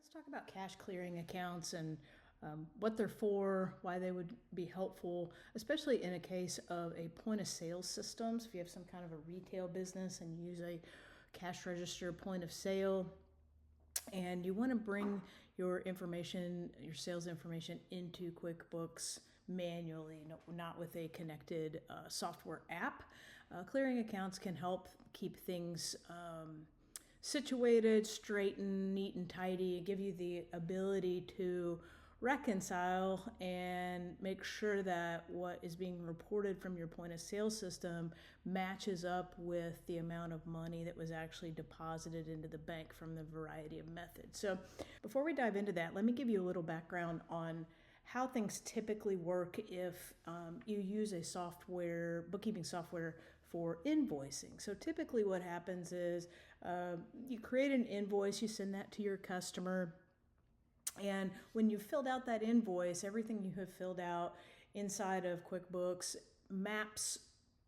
Let's talk about cash clearing accounts and what they're for, why they would be helpful, especially in a case of a point of sale system. So if you have some kind of a retail business and you use a cash register point of sale, and you want to bring your information, your sales information into QuickBooks manually, not with a connected software app. Clearing accounts can help keep things situated, straightened, neat and tidy, give you the ability to reconcile and make sure that what is being reported from your point of sale system matches up with the amount of money that was actually deposited into the bank from the variety of methods. So before we dive into that, let me give you a little background on how things typically work if you use a bookkeeping software for invoicing. So typically what happens is you create an invoice, you send that to your customer, and when you filled out that invoice, everything you have filled out inside of QuickBooks maps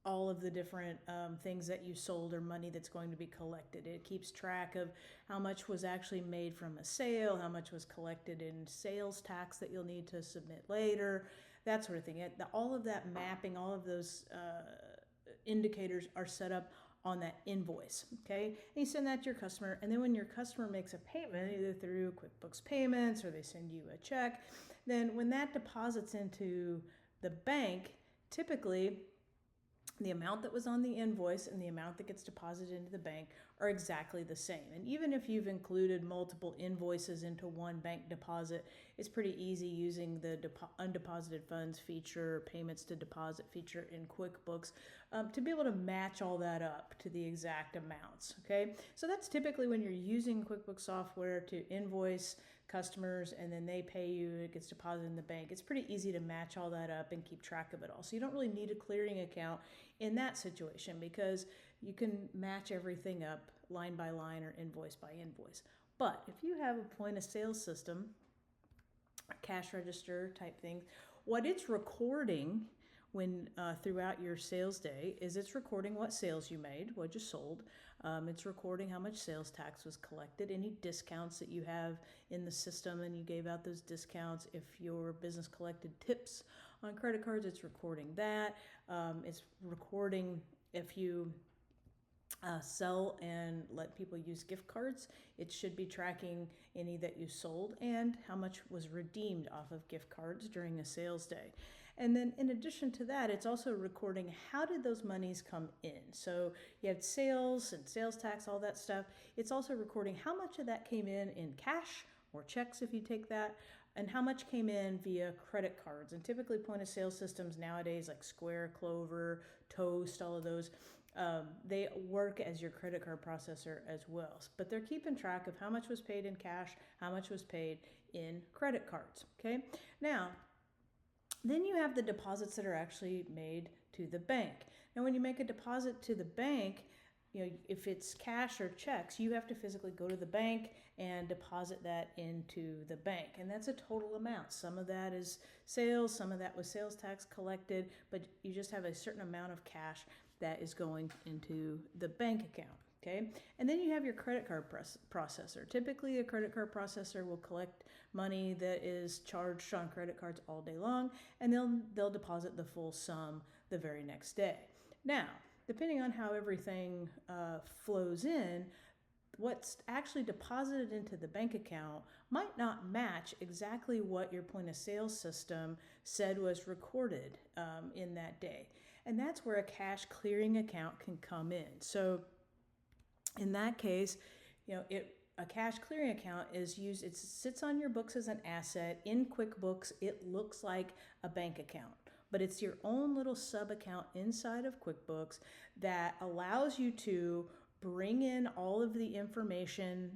all of the different things that you sold or money that's going to be collected. It keeps track of how much was actually made from a sale, how much was collected in sales tax that you'll need to submit later, that sort of thing. All of that mapping, all of those indicators are set up on that invoice, okay? And you send that to your customer, and then when your customer makes a payment, either through QuickBooks Payments or they send you a check, then when that deposits into the bank, typically the amount that was on the invoice and the amount that gets deposited into the bank are exactly the same. And even if you've included multiple invoices into one bank deposit, it's pretty easy using the undeposited funds feature, payments to deposit feature in QuickBooks to be able to match all that up to the exact amounts, okay? So that's typically when you're using QuickBooks software to invoice customers and then they pay you, it gets deposited in the bank. It's pretty easy to match all that up and keep track of it all. So you don't really need a clearing account in that situation because you can match everything up line by line or invoice by invoice. But if you have a point of sale system, a cash register type thing, what it's recording when throughout your sales day is it's recording what sales you made, what you sold. It's recording how much sales tax was collected, any discounts that you have in the system, and you gave out those discounts. If your business collected tips on credit cards, it's recording that. It's recording if you sell and let people use gift cards, it should be tracking any that you sold and how much was redeemed off of gift cards during a sales day. And then in addition to that, it's also recording how did those monies come in. So you have sales and sales tax, all that stuff. It's also recording how much of that came in cash or checks if you take that, and how much came in via credit cards. And typically point of sale systems nowadays like Square, Clover, Toast, all of those, they work as your credit card processor as well. But they're keeping track of how much was paid in cash, how much was paid in credit cards, okay? Now, then you have the deposits that are actually made to the bank. Now, when you make a deposit to the bank, if it's cash or checks, you have to physically go to the bank and deposit that into the bank. And that's a total amount. Some of that is sales, some of that was sales tax collected, but you just have a certain amount of cash that is going into the bank account. Okay, and then you have your credit card processor. Typically, a credit card processor will collect money that is charged on credit cards all day long, and they'll deposit the full sum the very next day. Now, depending on how everything flows in, what's actually deposited into the bank account might not match exactly what your point of sale system said was recorded in that day. And that's where a cash clearing account can come in. So in that case, a cash clearing account is used, it sits on your books as an asset. In QuickBooks, it looks like a bank account, but it's your own little sub account inside of QuickBooks that allows you to bring in all of the information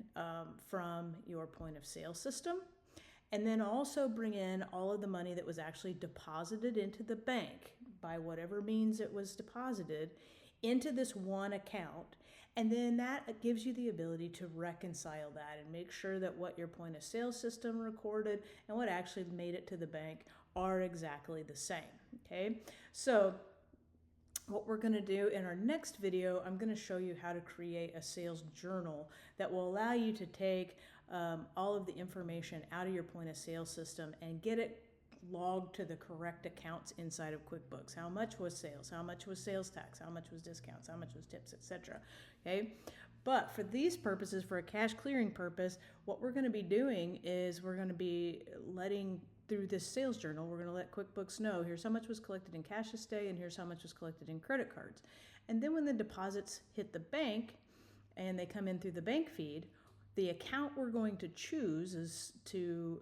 from your point of sale system, and then also bring in all of the money that was actually deposited into the bank by whatever means it was deposited into this one account. And then that gives you the ability to reconcile that and make sure that what your point of sale system recorded and what actually made it to the bank are exactly the same. Okay, so what we're going to do in our next video, I'm going to show you how to create a sales journal that will allow you to take all of the information out of your point of sale system and get it logged to the correct accounts inside of QuickBooks. How much was sales? How much was sales tax? How much was discounts? How much was tips, etc. Okay. But for these purposes, for a cash clearing purpose, what we're going to be doing is we're going to be letting through this sales journal, we're going to let QuickBooks know here's how much was collected in cash this day and here's how much was collected in credit cards. And then when the deposits hit the bank and they come in through the bank feed, the account we're going to choose is to,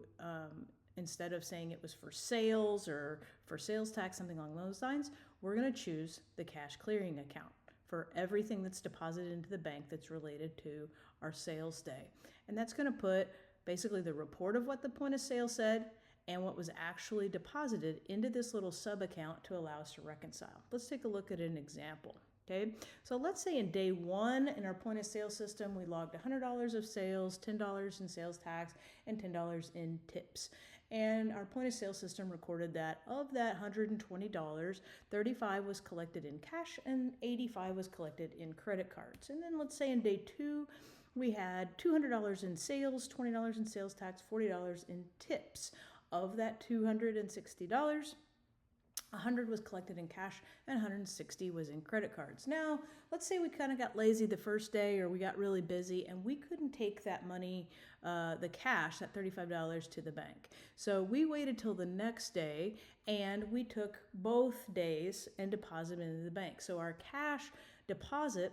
instead of saying it was for sales or for sales tax, something along those lines, we're going to choose the cash clearing account for everything that's deposited into the bank that's related to our sales day. And that's going to put basically the report of what the point of sale said and what was actually deposited into this little sub account to allow us to reconcile. Let's take a look at an example. Okay, so let's say in day one in our point of sale system, we logged $100 of sales, $10 in sales tax, and $10 in tips. And our point of sale system recorded that of that $120, $35 was collected in cash and $85 was collected in credit cards. And then let's say in day two, we had $200 in sales, $20 in sales tax, $40 in tips. Of that $260, $100 was collected in cash and $160 was in credit cards. Now, let's say we kind of got lazy the first day or we got really busy and we couldn't take that money, the cash, that $35 to the bank. So we waited till the next day and we took both days and deposited into the bank. So our cash deposit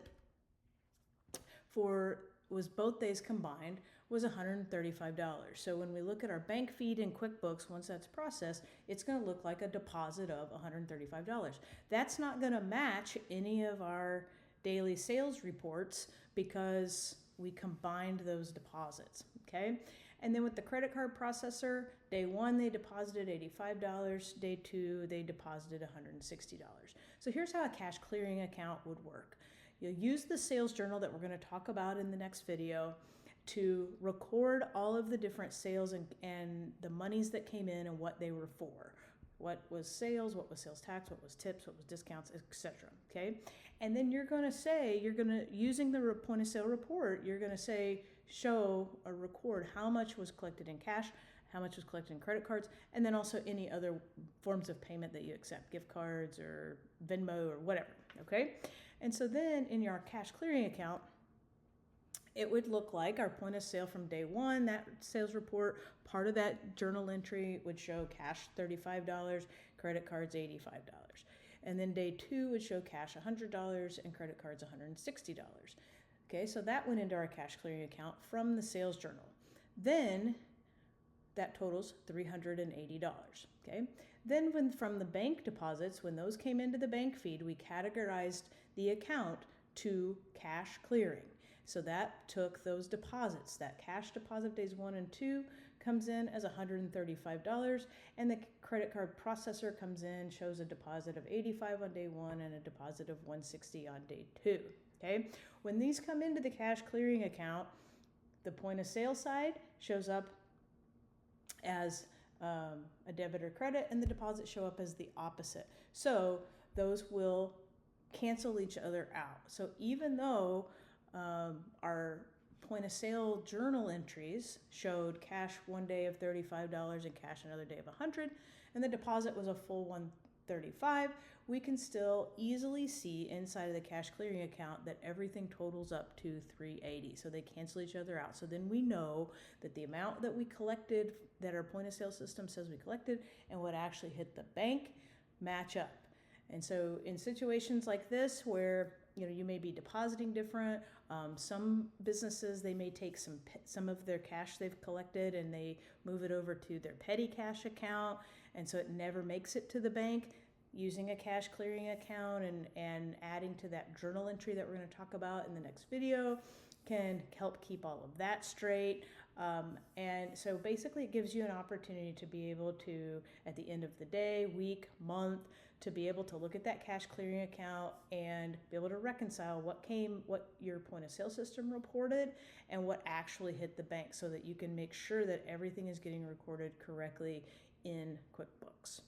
was both days combined was $135. So when we look at our bank feed in QuickBooks, once that's processed, it's going to look like a deposit of $135. That's not going to match any of our daily sales reports because we combined those deposits, okay? And then with the credit card processor, day one, they deposited $85. Day two, they deposited $160. So here's how a cash clearing account would work. You'll use the sales journal that we're going to talk about in the next video to record all of the different sales and the monies that came in and what they were for. What was sales, what was sales tax, what was tips, what was discounts, etc. Okay? And then you're going to, using the point of sale report, you're going to say, show or record how much was collected in cash, how much was collected in credit cards, and then also any other forms of payment that you accept, gift cards or Venmo or whatever, okay? And so then in your cash clearing account, it would look like our point of sale from day one, that sales report, part of that journal entry would show cash $35, credit cards $85. And then day two would show cash $100 and credit cards $160. Okay, so that went into our cash clearing account from the sales journal. Then that totals $380. Okay, then from the bank deposits, when those came into the bank feed, we categorized the account to cash clearing. So that took those deposits. That cash deposit days 1 and 2 comes in as $135, and the credit card processor comes in, shows a deposit of $85 on day 1 and a deposit of $160 on day 2. Okay, when these come into the cash clearing account, the point of sale side shows up as a debit or credit, and the deposits show up as the opposite. So those will cancel each other out. So even though our point of sale journal entries showed cash one day of $35 and cash another day of $100, and the deposit was a full $135, we can still easily see inside of the cash clearing account that everything totals up to $380. So they cancel each other out. So then we know that the amount that we collected, that our point of sale system says we collected, and what actually hit the bank match up. And so in situations like this where you may be depositing different, some businesses, they may take some of their cash they've collected and they move it over to their petty cash account, and so it never makes it to the bank. Using a cash clearing account and adding to that journal entry that we're going to talk about in the next video can help keep all of that straight. And so basically it gives you an opportunity to be able to, at the end of the day, week, month, to be able to look at that cash clearing account and be able to reconcile what your point of sale system reported and what actually hit the bank, so that you can make sure that everything is getting recorded correctly in QuickBooks.